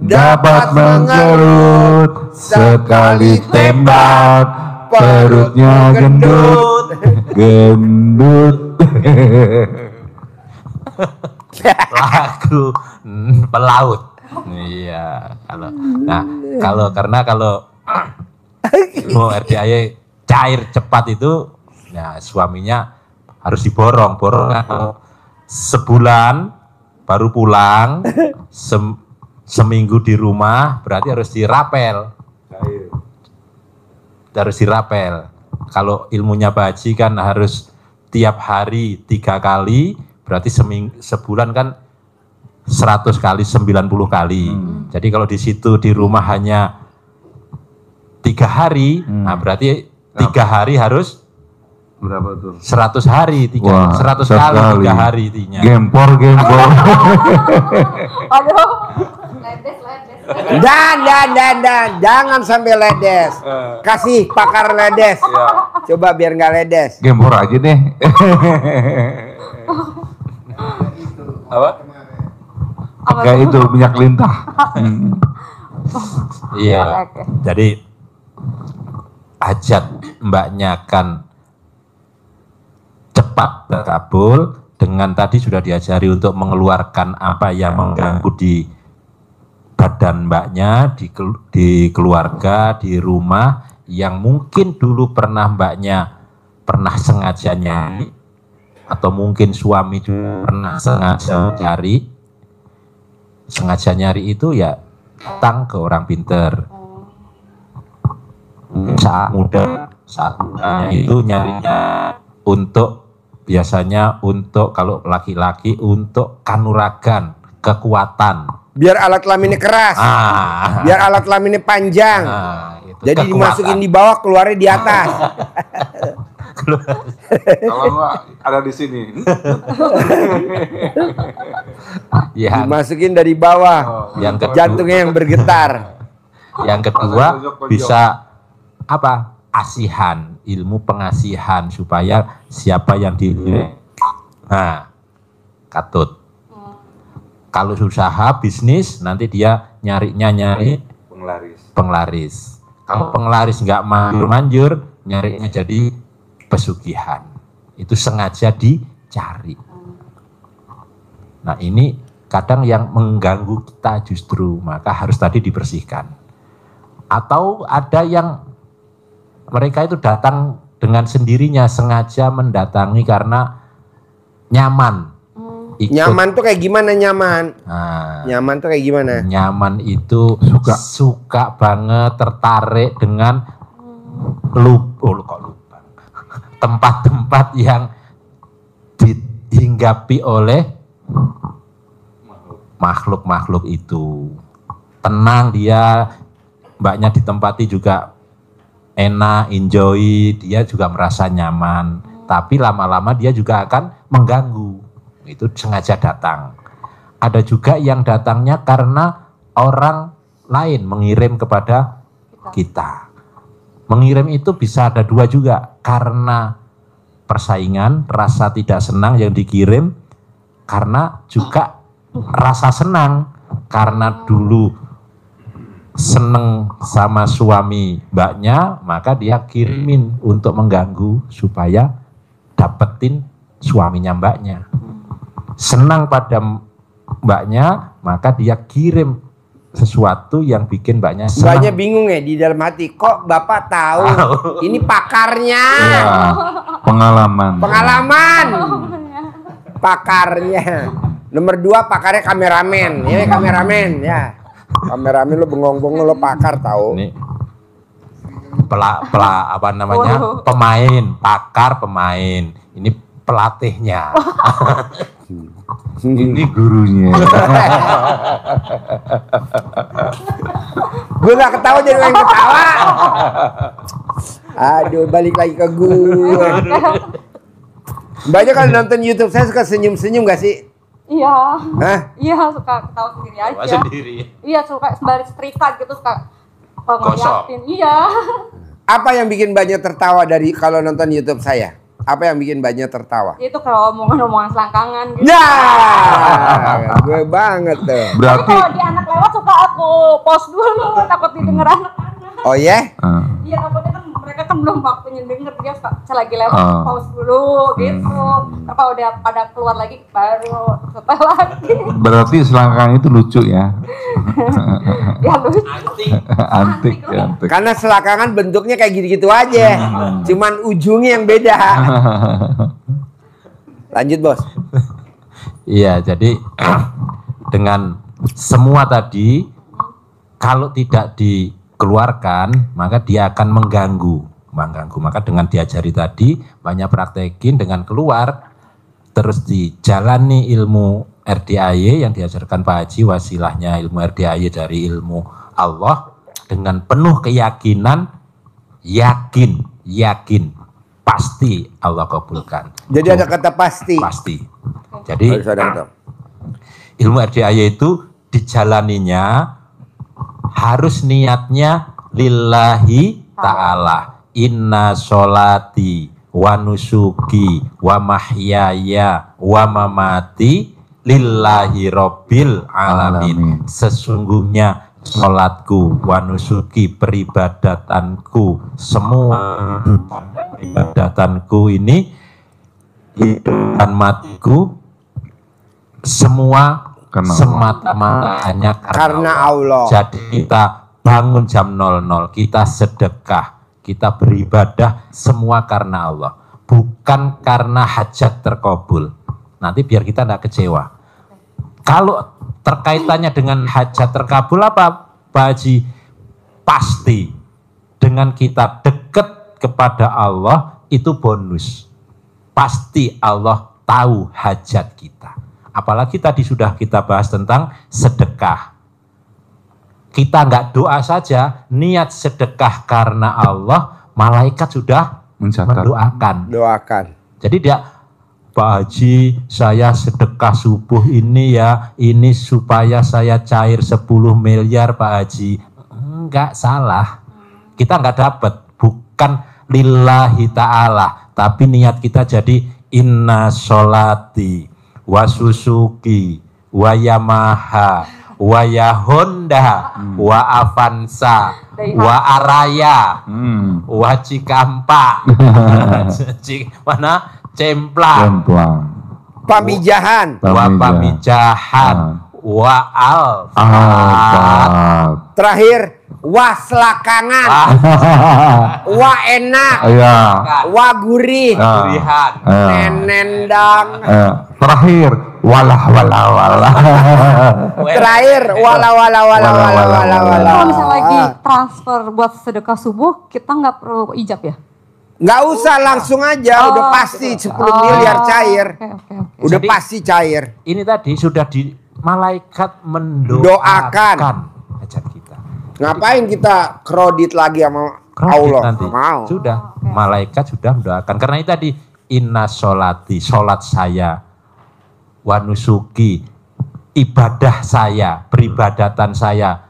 dapat mengerut, sekali tembak perutnya gendut, gendut.
Lagu pelaut. Iya, kalau mau RDAY cair cepat itu, ya suaminya harus diborong sebulan baru pulang, seminggu di rumah berarti harus dirapel. Kalau ilmunya Pak Haji kan harus tiap hari 3 kali, berarti sebulan kan 100 kali, 90 kali. Jadi kalau di situ di rumah hanya 3 hari, nah berarti 3 hari harus
berapa tuh?
100 hari, 100 kali 3 hari intinya.
Gempor.
Aduh, ledes.
Dan, jangan sampai ledes. Kasih pakar ledes. Coba biar nggak ledes.
Gempor aja deh.
Apa?
Kayak itu minyak lintah.
Iya. Jadi hajat mbaknya kan cepat terkabul dengan tadi sudah diajari untuk mengeluarkan apa yang mengganggu di badan mbaknya, di keluarga, di rumah yang mungkin dulu mbaknya pernah sengaja nyari, atau mungkin suami juga pernah sengaja nyari itu ya datang ke orang pinter. Saat muda itu nyarinya biasanya untuk kalau laki-laki untuk kanuragan, kekuatan.
Biar alat kelaminnya keras. Biar alat kelaminnya panjang. Jadi kekuatan. Dimasukin di bawah, keluarnya di atas.
Kalau enggak ada di sini.
Ya.
Dimasukin dari bawah. Jantungnya yang bergetar.
Yang kedua bisa apa? Asihan, ilmu pengasihan supaya siapa yang katut. Kalau usaha bisnis nanti dia nyari penglaris. Kalau penglaris nggak manjur, nyarinya jadi pesugihan. Itu sengaja dicari. Nah ini kadang yang mengganggu kita justru, maka harus tadi dibersihkan. Atau ada yang mereka itu datang dengan sendirinya, sengaja mendatangi karena nyaman.
Nyaman tuh kayak gimana nyaman? Nyaman tuh kayak gimana?
Nyaman itu suka banget, tertarik dengan tempat-tempat yang dihinggapi oleh makhluk-makhluk itu. Tenang dia, mbaknya ditempati juga enak, enjoy, dia juga merasa nyaman. Tapi lama-lama dia juga akan mengganggu. Itu sengaja datang. Ada juga yang datangnya karena orang lain mengirim kepada kita. Mengirim itu bisa ada 2 juga. Karena persaingan, rasa tidak senang yang dikirim. Karena juga rasa senang. Karena dulu seneng sama suami mbaknya, maka dia kirimin untuk mengganggu supaya dapetin suaminya mbaknya. Senang pada mbaknya, maka dia kirim sesuatu yang bikin mbaknya senang.
Mbaknya bingung ya di dalam hati, kok bapak tahu? Ini pakarnya.
Ya, pengalaman.
Pakarnya. Nomor 2 pakarnya kameramen. Ini kameramen ya. Kameramen lo bengong-bengong, lo pakar tahu. Ini pakar pemain. Ini pelatihnya.
Ini gurunya.
Gue gak ketawa jadi yang ketawa. Aduh, balik lagi ke gue. Mbaknya kalau nonton YouTube saya suka senyum-senyum gak sih?
Iya.
Hah?
Iya, suka ketawa sendiri aja.
Sendiri.
Iya, suka sembari setrika gitu, suka
ngeliatin.
Iya.
Apa yang bikin mbaknya tertawa dari kalau nonton YouTube saya? Apa yang bikin mbaknya tertawa?
Itu kalau omongan-omongan selangkangan gitu.
Ya, gue banget tuh.
Berarti kalau di anak lewat suka aku pause dulu, takut didengar anak-anak.
Oh ya?
Iya, takutnya kan mereka kan belum waktunya denger, dia saya lagi lewat pause dulu gitu. Kalau udah pada keluar lagi baru setel lagi.
Berarti selangkangan itu lucu ya?
Ya lucu.
Antik.
Karena selangkangan bentuknya kayak gitu-gitu aja. Cuman ujungnya yang beda. Lanjut bos.
Iya, jadi dengan semua tadi, kalau tidak dikeluarkan maka dia akan mengganggu. Maka dengan diajari tadi, banyak praktekin dengan keluar, terus dijalani ilmu RDAY yang diajarkan Pak Haji, wasilahnya ilmu RDAY dari ilmu Allah, dengan penuh keyakinan, yakin pasti Allah kabulkan.
Jadi ada kata pasti.
Pasti. Jadi ilmu RDAY itu dijalaninya harus niatnya lillahi ta'ala. Inna sholati wa nusuki wa mahyaya wa mamati lillahi rabbil alamin. Sesungguhnya sholatku, wa nusuki peribadatanku, semua peribadatanku ini, hidup dan matiku, semua semata-mata hanya karena Allah. Jadi kita bangun jam 00, kita sedekah, kita beribadah semua karena Allah, bukan karena hajat terkabul. Nanti biar kita tidak kecewa. Kalau terkaitannya dengan hajat terkabul apa Pak Haji? Pasti dengan kita dekat kepada Allah itu bonus. Pasti Allah tahu hajat kita. Apalagi tadi sudah kita bahas tentang sedekah. Kita nggak doa saja, niat sedekah karena Allah, malaikat sudah mendoakan. Jadi dia, Pak Haji, saya sedekah subuh ini ya, ini supaya saya cair 10 miliar Pak Haji. Enggak salah. Kita nggak dapat, bukan lillahi ta'ala, tapi niat kita jadi inna sholati wa susuki wa yamaha wa Honda, wa Avanza, wa Araya, wa Cikampa, mana Cemplang,
Pamijahan,
wa Pamijahan, wa Alfat,
terakhir wa selakangan, wa enak, wa gurih, nenendang,
terakhir walah.
Terakhir walah.
Kalau misalnya lagi transfer buat sedekah subuh, kita nggak perlu ijab ya?
Nggak usah, langsung aja, udah pasti 10 miliar cair. Okay. Udah jadi, pasti cair.
Ini tadi sudah di malaikat mendoakan hajat kita.
Ngapain kita kredit lagi sama Allah?
Nanti. Mau. Sudah, malaikat sudah mendoakan. Karena itu tadi inna sholati, sholat saya, wa nusuki, ibadah saya, peribadatan saya,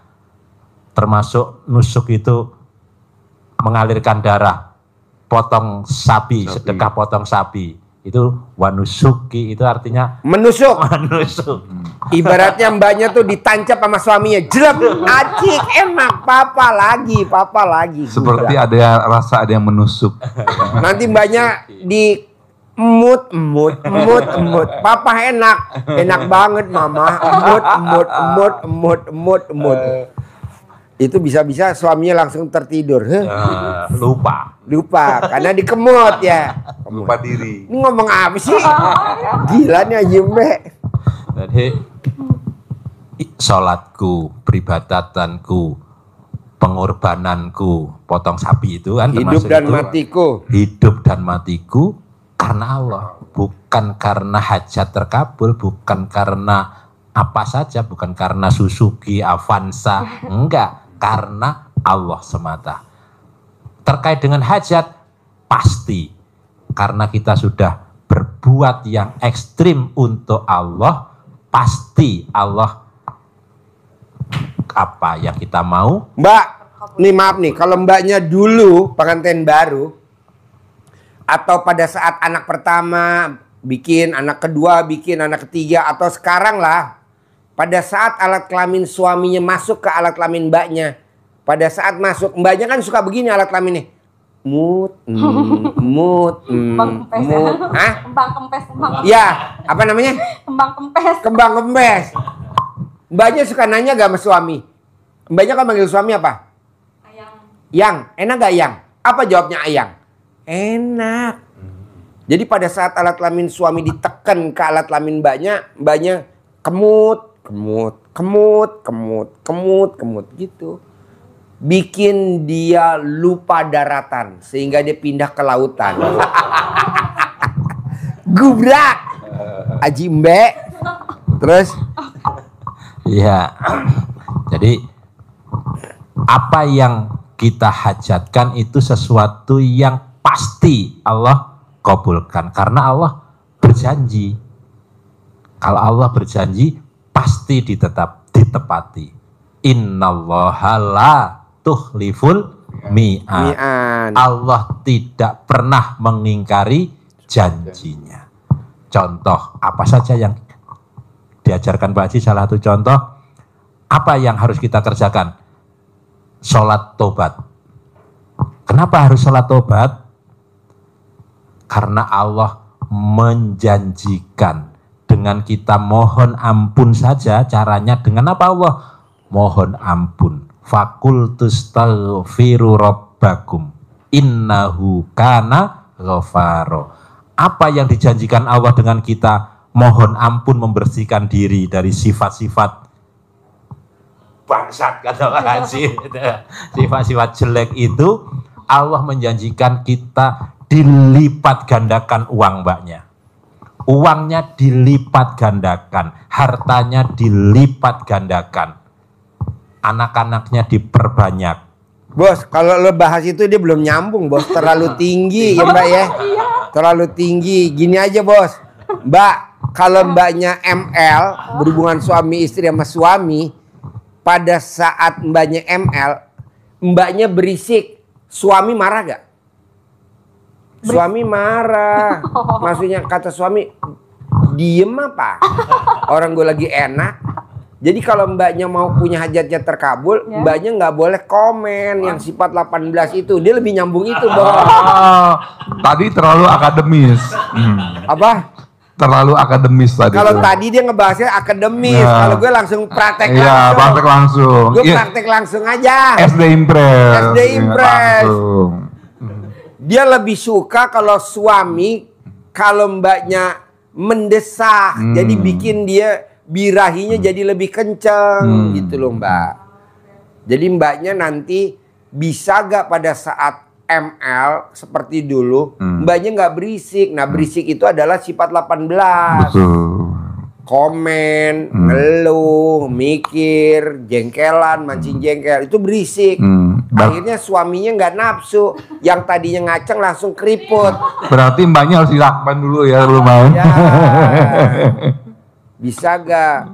termasuk nusuk itu mengalirkan darah, potong sapi. Sedekah potong sapi, itu wa nusuki, itu artinya
menusuk.
Ibaratnya
mbaknya tuh ditancap sama suaminya, jelek, acik, enak, papa lagi.
Seperti ada rasa ada yang menusuk.
Nanti mbaknya di emut. Papa enak banget mama. Emut. Itu bisa-bisa suaminya langsung tertidur. Lupa karena dikemut ya.
Lupa diri.
Ini ngomong apa sih? Gila nih Jimbe.
Jadi sholatku, peribadatanku, pengorbananku, potong sapi itu kan
hidup dan itu, matiku.
Hidup dan matiku karena Allah, bukan karena hajat terkabul, bukan karena apa saja, bukan karena Suzuki, Avanza, enggak, karena Allah semata. Terkait dengan hajat, pasti karena kita sudah berbuat yang ekstrim untuk Allah, pasti Allah apa yang kita mau.
Mbak, nih maaf nih, kalau mbaknya dulu pengantin baru, Atau pada saat anak pertama bikin, anak kedua bikin, anak ketiga, atau sekarang lah pada saat alat kelamin suaminya masuk ke alat kelamin mbaknya, pada saat masuk mbaknya kan suka begini alat kelaminnya, mut,
Kembang kempes ya?
Hah?
Kembang kempes.
Ya, apa namanya?
Kembang kempes.
Kembang kempes. Mbaknya suka nanya gak sama suami? Mbaknya kan manggil suami apa?
Ayang.
Yang, enak gak yang? Apa jawabnya Ayang? Enak. Jadi pada saat alat kelamin suami ditekan ke alat kelamin mbaknya kemut gitu. Bikin dia lupa daratan sehingga dia pindah ke lautan. Gubrak. Aji Mbak. Terus?
Iya. Jadi apa yang kita hajatkan itu sesuatu yang pasti Allah kabulkan karena Allah berjanji. Kalau Allah berjanji pasti ditepati. Innallaha la tukhliful mi'ad. Allah tidak pernah mengingkari janjinya. Contoh apa saja yang diajarkan Pak Haji, salah satu contoh apa yang harus kita kerjakan? Sholat tobat. Kenapa harus sholat tobat? Karena Allah menjanjikan dengan kita mohon ampun saja, caranya dengan apa Allah? Mohon ampun. Fakultustaghfiru rabbakum innahu kana ghafaro. Apa yang dijanjikan Allah dengan kita mohon ampun, membersihkan diri dari sifat-sifat bangsat, kata Pak Haji, sifat-sifat jelek itu, Allah menjanjikan kita dilipat gandakan uang mbaknya. Uangnya dilipat gandakan, hartanya dilipat gandakan, anak-anaknya diperbanyak.
Bos, kalau lo bahas itu dia belum nyambung, bos. Terlalu tinggi ya mbak ya. Terlalu tinggi. Gini aja bos, mbak, kalau mbaknya ML, berhubungan suami istri sama suami, pada saat mbaknya ML, mbaknya berisik, suami marah gak? Suami marah. Maksudnya kata suami, diem apa? Orang gue lagi enak. Jadi kalau mbaknya mau punya hajatnya terkabul, ya, mbaknya nggak boleh komen yang sifat 18 itu. Dia lebih nyambung itu, Bang.
Tadi terlalu akademis.
Apa?
Terlalu akademis tadi.
Kalau tadi dia ngebahasnya akademis, ya. Kalau gue langsung praktek langsung.
Iya, praktek langsung.
Gue praktek langsung aja.
SD Impres.
SD Impres. Dia lebih suka kalau suami, kalau mbaknya mendesak, jadi bikin dia birahinya jadi lebih kenceng, gitu loh mbak. Jadi mbaknya nanti bisa gak pada saat ML seperti dulu, mbaknya gak berisik. Nah berisik itu adalah sifat 18.
Betul.
Komen, ngeluh, mikir, jengkelan, mancing jengkel, itu berisik. Akhirnya suaminya nggak nafsu, yang tadinya ngaceng langsung keriput.
Berarti mbaknya harus dilakban dulu ya, belum main.
Ya. Bisa gak?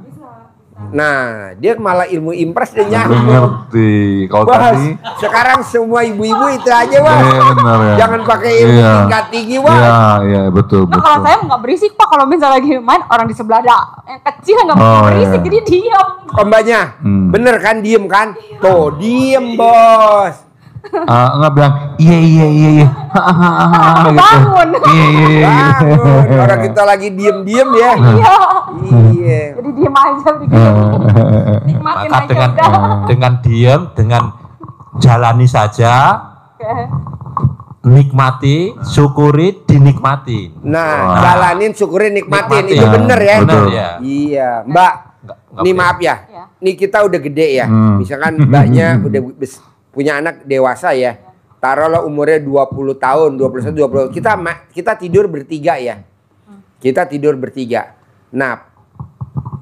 Nah, dia malah ilmu impres dia nyambung.
Ngerti. Kalau tadi
sekarang semua ibu-ibu itu aja, Bos.
Benar, ya.
Jangan pakai ilmu tingkat tinggi, Bos.
Iya, iya, betul,
nah,
betul.
kalau saya nggak berisik, Pak. Kalau misalnya lagi main, orang di sebelah ada yang kecil nggak berisik, jadi diam.
Mbaknya, bener kan, diem kan? Tuh, diem, Bos.
Nggak bilang iya
Bangun.
Iya.
Orang kita lagi diem ya. Iya.
Jadi diem aja begitu. Nikmatin
Maka
aja
dengan diam, dengan jalani saja, nikmati, syukuri, dinikmati.
Nah, jalanin, syukurin, nikmatin.
Nikmati.
Itu bener ya.
Bener, ya.
Iya, Mbak. Nih maaf ya. Nih kita udah gede ya. Misalkan mbaknya udah punya anak dewasa ya. Taruhlah umurnya 20 tahun, 21, 20. Kita tidur bertiga ya. Kita tidur bertiga. Nah,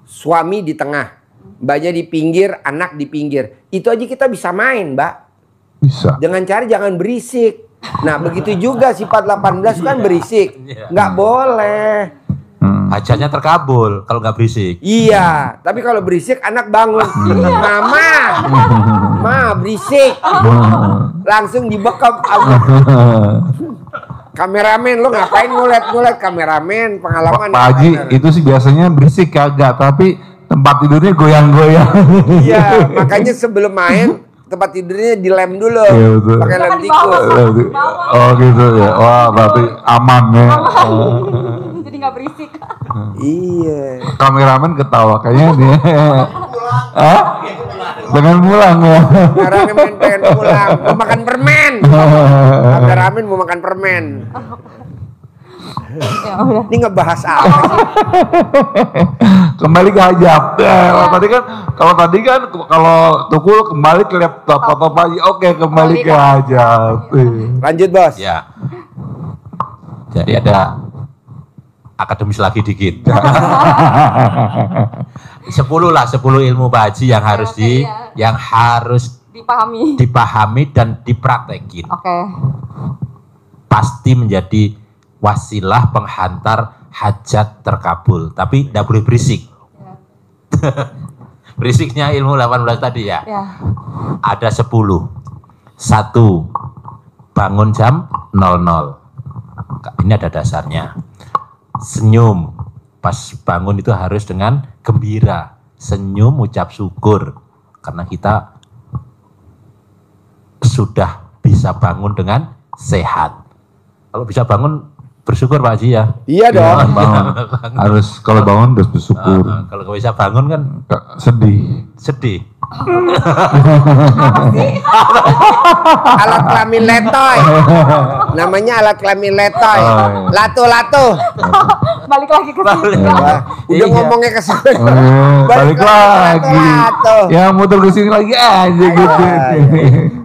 suami di tengah, mbaknya di pinggir, anak di pinggir. Itu aja kita bisa main, Mbak.
Bisa.
Jangan berisik. Nah, begitu juga sifat 18 kan berisik. Nggak boleh.
Hajatnya terkabul kalau nggak berisik.
Iya, tapi kalau berisik anak bangun. Mama berisik. Langsung dibekap. Kameramen, lo ngapain ngulet-ngulet kameramen, pengalaman.
Pak Haji, itu sih biasanya berisik kagak, tapi tempat tidurnya goyang-goyang.
Iya, makanya sebelum main tempat tidurnya dilem dulu, pakai lem tikus.
Oh gitu ya, wah berarti aman ya.
Jadi nggak berisik.
Iya.
Kameramen ketawa kayaknya dia. Pengen pulang ya.
Kameramen pengen pulang, mau makan permen. Kameramen mau makan permen.
Ya udah.
Ini ngebahas apa sih?
Kembali ke hajat. Kalau tadi kan kalau Tukul kembali ke laptop atau Pak Haji. Oke, kembali ke hajat.
Lanjut, Bos.
Ya. Jadi ada akademis lagi dikit. 10 ilmu Pak Haji yang harus yang harus dipahami dan dipraktekin.
Oke.
Pasti menjadi wasilah penghantar hajat terkabul, tapi tidak boleh berisik. Berisiknya ilmu 18 tadi ya. Ada 10. 1. Bangun jam 00. Ini ada dasarnya. Senyum. Pas bangun itu harus dengan gembira. Senyum, ucap syukur. Karena kita sudah bisa bangun dengan sehat. Kalau bisa bangun bersyukur Pak Haji ya.
Iya dong.
Bangun. Harus kalau bangun harus bersyukur.
Kalau nggak bisa bangun kan sedih.
Alat kelamin letoy. Namanya alat kelamin letoy. Lato.
Balik lagi ke sini.
Udah ngomongnya ke sana.
Balik lagi. Ya muter ke sini lagi aja gitu.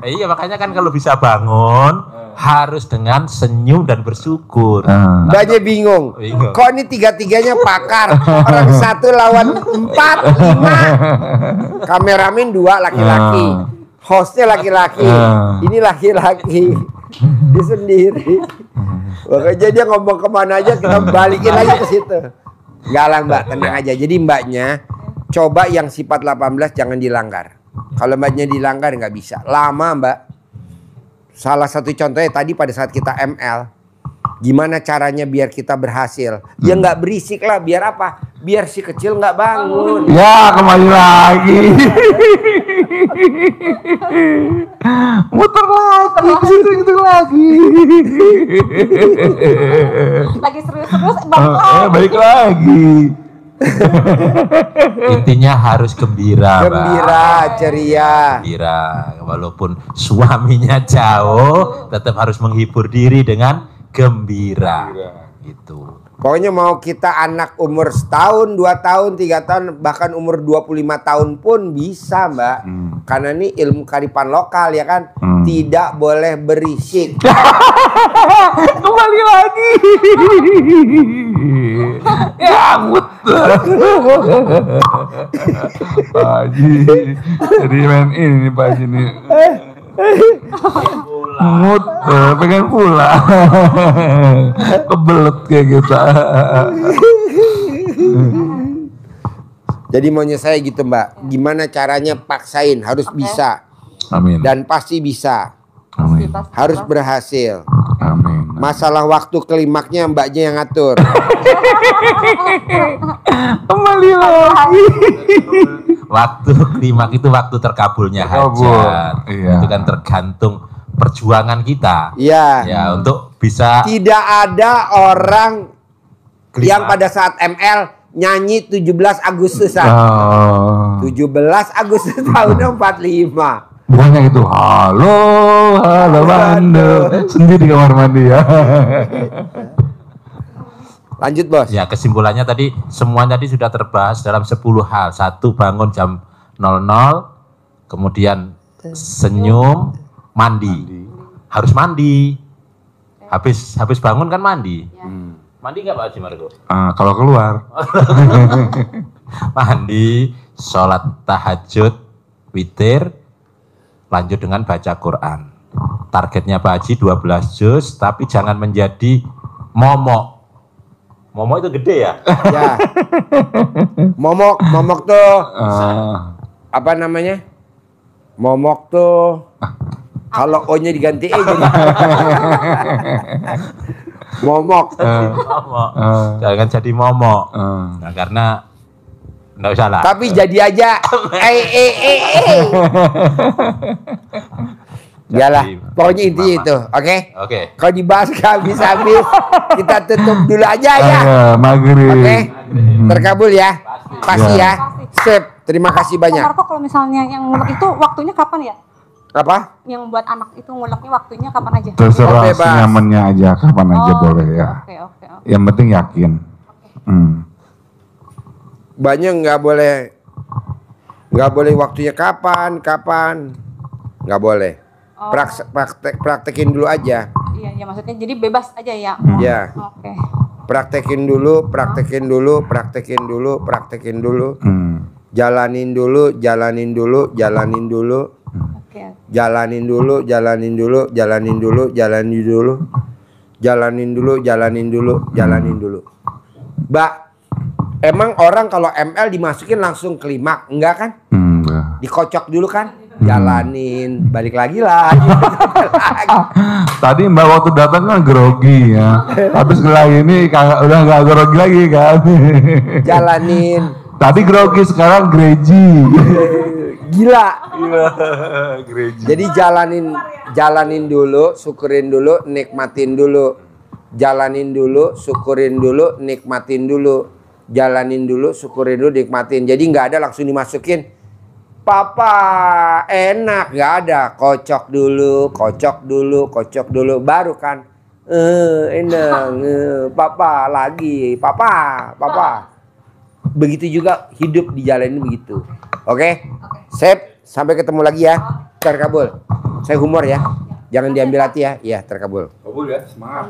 Iya makanya kan kalau bisa bangun harus dengan senyum dan bersyukur.
Mbaknya bingung. Kok ini tiga-tiganya pakar? Orang 1 lawan 4, 5. Kameramen 2 laki-laki. Hostnya laki-laki. Ini laki-laki. Dia sendiri. Makanya dia ngomong kemana aja kita balikin lagi ke situ. Enggak lah Mbak, tenang aja. Jadi Mbaknya coba yang sifat 18 jangan dilanggar. Kalau Mbaknya dilanggar nggak bisa. Lama Mbak. Salah satu contohnya tadi pada saat kita ML, gimana caranya biar kita berhasil? Ya nggak berisik lah, biar apa? Biar si kecil nggak bangun.
Ya kembali lagi. Muter lagi, gitu lagi.
Lagi serius-serius
balik lagi.
Intinya harus gembira,
Ceria.
Gembira, walaupun suaminya jauh, tetap harus menghibur diri dengan gembira. Gitu.
Pokoknya mau kita anak umur 1 tahun, 2 tahun, 3 tahun, bahkan umur 25 tahun pun bisa Mbak. Karena ini ilmu kearifan lokal ya kan. Tidak boleh berisik.
Kembali lagi. Ya muter. Pak Haji jadi main ini Pak Haji nih. Muter, pengen pulang. Kebelet kayak gitu.
Jadi maunya saya gitu Mbak. Gimana caranya paksain, harus bisa.
Amin.
Dan pasti bisa.
Amin.
Harus berhasil.
Amin.
Masalah waktu klimaknya Mbaknya yang ngatur.
Kembali lagi.
Waktu klimak itu waktu terkabulnya hajat.
Iya.
Itu kan tergantung perjuangan kita.
Iya.
Ya, untuk bisa
Tidak ada orang yang pada saat ML nyanyi 17 Agustusan. 17 Agustus tahun 45.
Bukannya itu halo Bandung sendiri di kamar mandi ya.
Lanjut Bos.
Ya, kesimpulannya tadi semuanya tadi sudah terbahas dalam 10 hal. 1, bangun jam 00, kemudian senyum, mandi. Harus mandi. Habis bangun kan mandi. Mandi nggak Pak Haji Margo?
Kalau keluar.
Mandi, sholat tahajud, witir, lanjut dengan baca Quran. Targetnya Pak Haji 12 juz, tapi jangan menjadi momok. Momok itu gede ya?
Ya. Momok tuh apa namanya? Momok tuh Kalau O-nya diganti E jadi momok.
Momok. Jangan jadi momok. Nah, karena enggak usah lah.
Tapi jadi aja. Yalah, pokoknya intinya itu, oke?
Oke.
Kalau dibahas habis-habis, kita tutup dulu aja ya.
Maghrib.
Oke, terkabul ya. Pasti ya. Sip, terima kasih banyak.
Marco, kalau misalnya yang ngulek itu waktunya kapan ya?
Apa?
Yang buat anak itu nguleknya waktunya kapan aja?
Terserah
Bebas.
senyamannya aja, kapan aja boleh ya.
Oke.
Yang penting yakin.
Banyak nggak boleh waktunya kapan, nggak boleh. Praktekin dulu aja.
Iya, maksudnya jadi bebas aja ya.
Ya.
Oke.
Praktekin dulu. Jalanin dulu.
Oke.
Jalanin dulu. Mbak, emang orang kalau ML dimasukin langsung klimaks, enggak kan? Dikocok dulu kan? Jalanin, balik lagi lah.
Tadi Mbak waktu datang kan grogi ya. Tapi setelah ini udah nggak grogi lagi kan.
Jalanin.
Tadi grogi, sekarang gereji.
Gila.
Gereji.
Jadi jalanin dulu, syukurin dulu, nikmatin dulu. Jalanin dulu, syukurin dulu, nikmatin dulu. Jalanin dulu, syukurin dulu, nikmatin. Jadi nggak ada langsung dimasukin. Papa enak, nggak ada. Kocok dulu, baru kan. Enak. Papa lagi, papa. Begitu juga hidup dijalanin begitu. Oke? Sip, sampai ketemu lagi ya. Terkabul. Saya humor ya. Jangan diambil hati ya. Iya, terkabul.
Kabul ya, semangat.